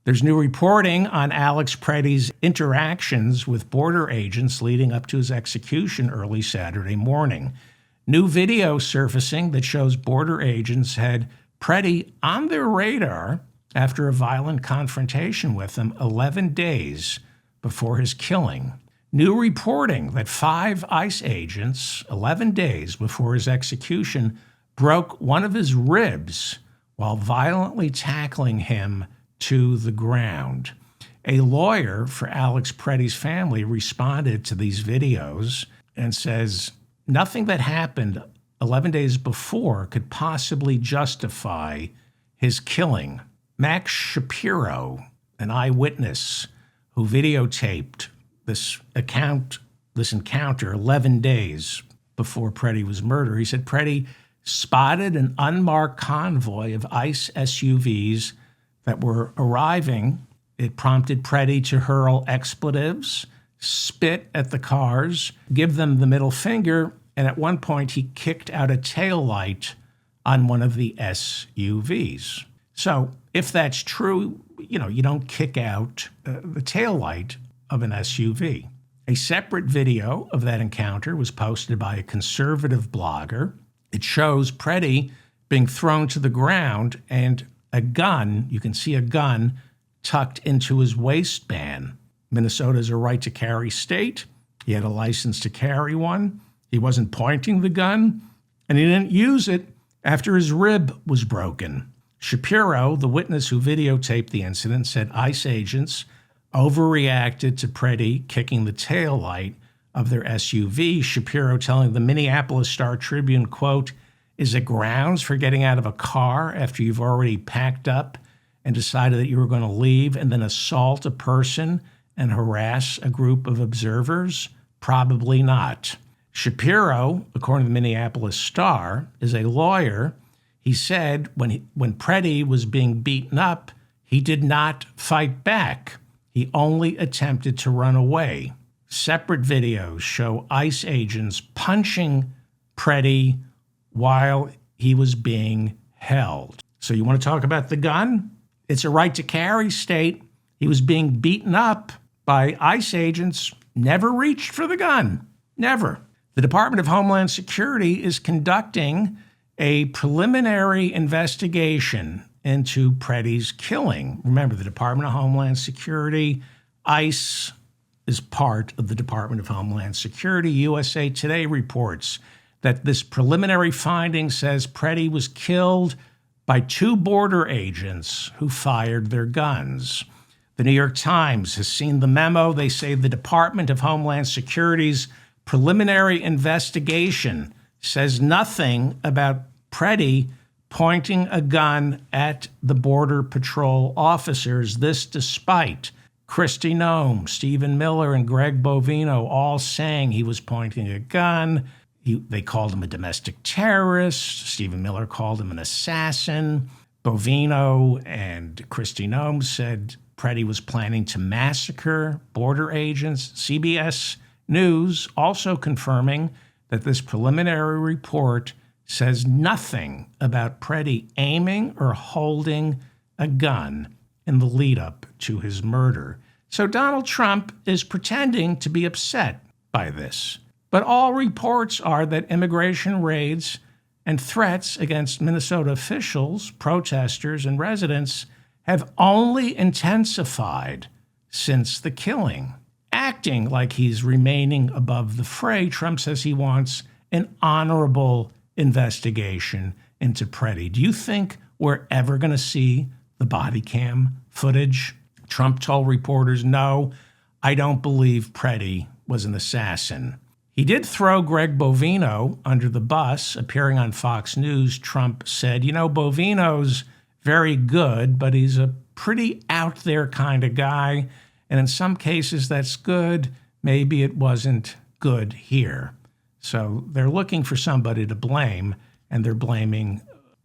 There's new reporting on Alex Pretti's interactions with border agents leading up to his execution early Saturday morning. New video surfacing that shows border agents had Pretti on their radar after a violent confrontation with him 11 days before his killing. New reporting that 5 ICE agents, 11 days before his execution, broke one of his ribs while violently tackling him to the ground. A lawyer for Alex Pretti's family responded to these videos and says nothing that happened 11 days before could possibly justify his killing. Max Shapiro, an eyewitness who videotaped this encounter 11 days before Pretti was murdered, he said Pretti spotted an unmarked convoy of ICE SUVs that were arriving. It prompted Pretti to hurl expletives, spit at the cars, give them the middle finger, and at one point he kicked out a taillight on one of the SUVs. So if that's true, you don't kick out the taillight of an SUV. A separate video of that encounter was posted by a conservative blogger. It shows Pretti being thrown to the ground and a gun, you can see a gun, tucked into his waistband. Minnesota is a right-to-carry state. He had a license to carry one. He wasn't pointing the gun, and he didn't use it after his rib was broken. Shapiro, the witness who videotaped the incident, said ICE agents overreacted to Pretti kicking the taillight of their SUV. Shapiro telling the Minneapolis Star-Tribune, quote, "Is it grounds for getting out of a car after you've already packed up and decided that you were going to leave and then assault a person and harass a group of observers? Probably not." Shapiro, according to the Minneapolis Star, is a lawyer. He said when Pretti was being beaten up, he did not fight back. He only attempted to run away. Separate videos show ICE agents punching Pretti while he was being held. So you want to talk about the gun? It's a right-to-carry state. He was being beaten up by ICE agents, never reached for the gun. Never. The Department of Homeland Security is conducting a preliminary investigation into Pretti's killing. Remember, the Department of Homeland Security, ICE is part of the Department of Homeland Security. USA Today reports that this preliminary finding says Pretti was killed by 2 border agents who fired their guns. The New York Times has seen the memo. They say the Department of Homeland Security's preliminary investigation says nothing about Pretti pointing a gun at the Border Patrol officers. This despite Kristi Noem, Stephen Miller, and Greg Bovino all saying he was pointing a gun. They called him a domestic terrorist. Stephen Miller called him an assassin. Bovino and Kristi Noem said Pretti was planning to massacre border agents. CBS News also confirming that this preliminary report says nothing about Pretti aiming or holding a gun in the lead-up to his murder. So Donald Trump is pretending to be upset by this. But all reports are that immigration raids and threats against Minnesota officials, protesters, and residents have only intensified since the killing. Acting like he's remaining above the fray, Trump says he wants an honorable investigation into Pretti. Do you think we're ever going to see the body cam footage? Trump told reporters, "No, I don't believe Pretti was an assassin." He did throw Greg Bovino under the bus. Appearing on Fox News, Trump said, Bovino's very good, but he's a pretty out there kind of guy. And in some cases, that's good. Maybe it wasn't good here. So they're looking for somebody to blame, and they're blaming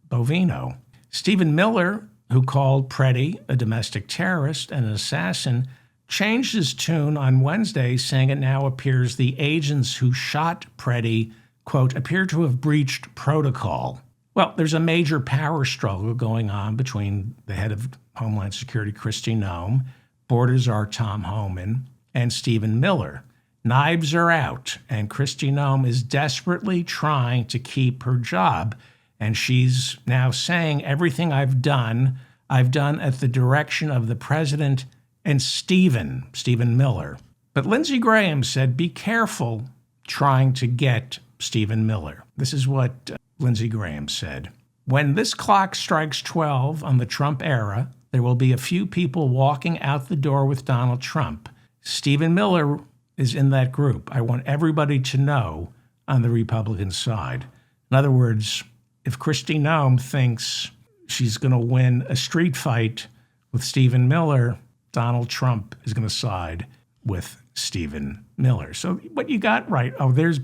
Bovino. Stephen Miller, who called Pretti a domestic terrorist and an assassin, changed his tune on Wednesday, saying it now appears the agents who shot Pretti, quote, appear to have breached protocol. Well, there's a major power struggle going on between the head of Homeland Security, Kristi Noem, border czar Tom Homan, and Stephen Miller. Knives are out, and Kristi Noem is desperately trying to keep her job. And she's now saying, everything I've done at the direction of the president and Stephen Miller. But Lindsey Graham said, be careful trying to get Stephen Miller. This is what Lindsey Graham said. When this clock strikes 12 on the Trump era, there will be a few people walking out the door with Donald Trump. Stephen Miller is in that group. I want everybody to know on the Republican side. In other words, if Kristi Noem thinks she's going to win a street fight with Stephen Miller, Donald Trump is going to side with Stephen Miller. So what you got right,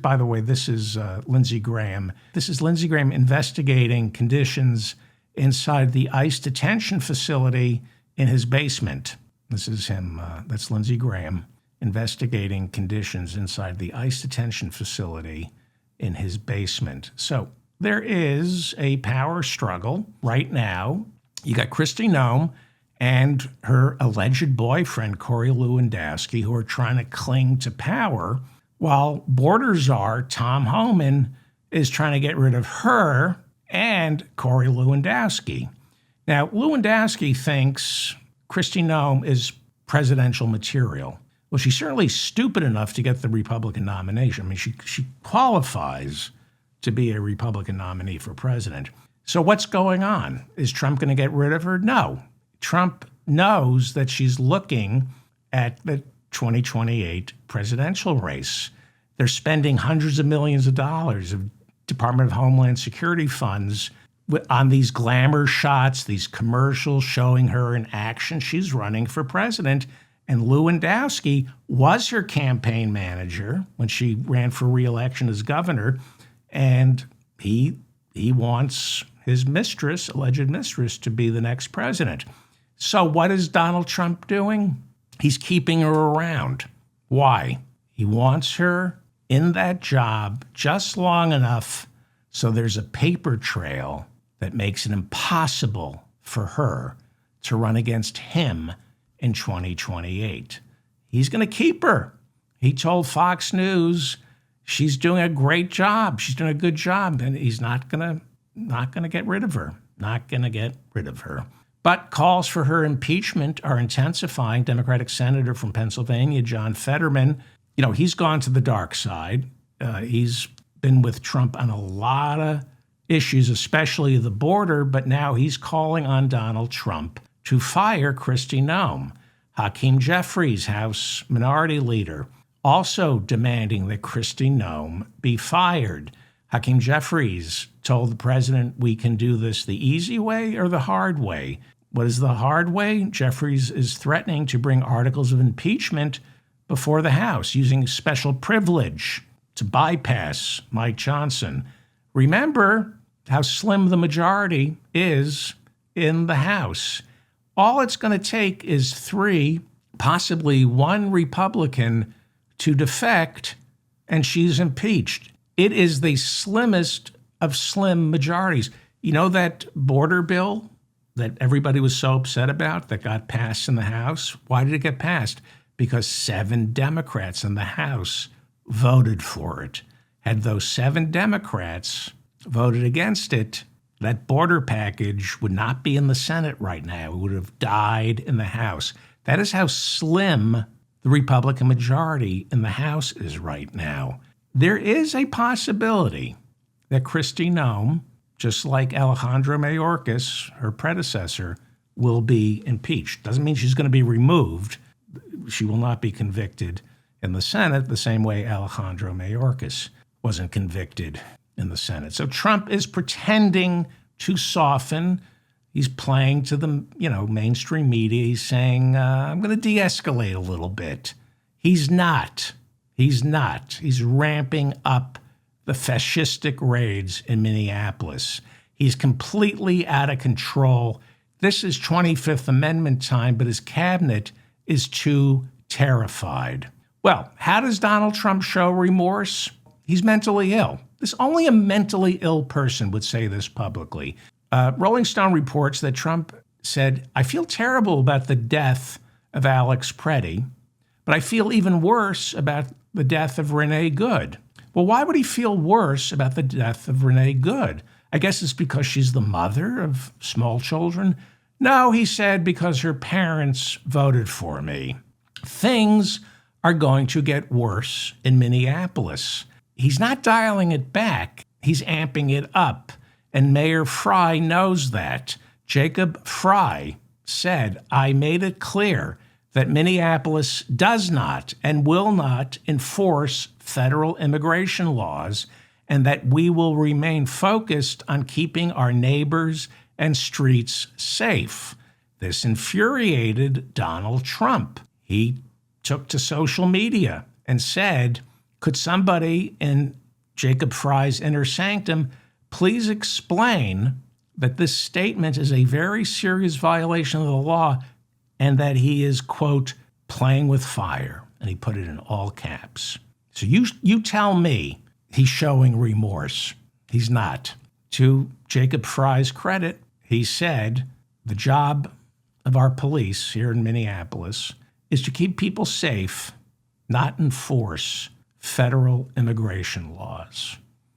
by the way, this is Lindsey Graham. This is Lindsey Graham investigating conditions inside the ICE detention facility in his basement. This is him, that's Lindsey Graham, investigating conditions inside the ICE detention facility in his basement. So there is a power struggle right now. You got Kristi Noem and her alleged boyfriend, Corey Lewandowski, who are trying to cling to power, while border czar Tom Homan is trying to get rid of her and Corey Lewandowski. Now, Lewandowski thinks Kristi Noem is presidential material. Well, she's certainly stupid enough to get the Republican nomination. I mean, she qualifies to be a Republican nominee for president. So what's going on? Is Trump going to get rid of her? No. Trump knows that she's looking at the 2028 presidential race. They're spending hundreds of millions of dollars of Department of Homeland Security funds on these glamour shots, these commercials showing her in action. She's running for president. And Lewandowski was her campaign manager when she ran for re-election as governor. And he wants his mistress, alleged mistress, to be the next president. So what is Donald Trump doing? He's keeping her around. Why? He wants her in that job just long enough so there's a paper trail that makes it impossible for her to run against him in 2028. He's going to keep her. He told Fox News she's doing a great job. She's doing a good job, and he's not going to get rid of her. Not going to get rid of her. But calls for her impeachment are intensifying. Democratic Senator from Pennsylvania, John Fetterman, he's gone to the dark side. He's been with Trump on a lot of issues, especially the border, but now he's calling on Donald Trump to fire Kristi Noem. Hakeem Jeffries, House Minority Leader, also demanding that Kristi Noem be fired. Hakeem Jeffries told the president, we can do this the easy way or the hard way. What is the hard way? Jeffries is threatening to bring articles of impeachment before the House, using special privilege to bypass Mike Johnson. Remember how slim the majority is in the House. All it's going to take is 3, possibly 1 Republican to defect, and she's impeached. It is the slimmest of slim majorities. You know that border bill that everybody was so upset about that got passed in the House? Why did it get passed? Because 7 Democrats in the House voted for it. Had those 7 Democrats voted against it, that border package would not be in the Senate right now. It would have died in the House. That is how slim the Republican majority in the House is right now. There is a possibility that Kristi Noem, just like Alejandro Mayorkas, her predecessor, will be impeached. Doesn't mean she's going to be removed. She will not be convicted in the Senate the same way Alejandro Mayorkas wasn't convicted in the Senate. So Trump is pretending to soften. He's playing to the, mainstream media. He's saying, I'm going to de-escalate a little bit. He's not. He's ramping up the fascistic raids in Minneapolis. He's completely out of control. This is 25th Amendment time, but his cabinet is too terrified. Well, how does Donald Trump show remorse? He's mentally ill. Only a mentally ill person would say this publicly. Rolling Stone reports that Trump said, "I feel terrible about the death of Alex Pretti, but I feel even worse about the death of Renee Good." Well, why would he feel worse about the death of Renee Good? I guess it's because she's the mother of small children. No, he said, because her parents voted for me. Things are going to get worse in Minneapolis. He's not dialing it back. He's amping it up. And Mayor Fry knows that. Jacob Fry said, "I made it clear that Minneapolis does not and will not enforce federal immigration laws, and that we will remain focused on keeping our neighbors and streets safe." This infuriated Donald Trump. He took to social media and said, "Could somebody in Jacob Fry's inner sanctum please explain that this statement is a very serious violation of the law and that he is, quote, playing with fire?" And he put it in all caps. So you tell me he's showing remorse. He's not. To Jacob Fry's credit, he said, "The job of our police here in Minneapolis is to keep people safe, not enforce federal immigration laws."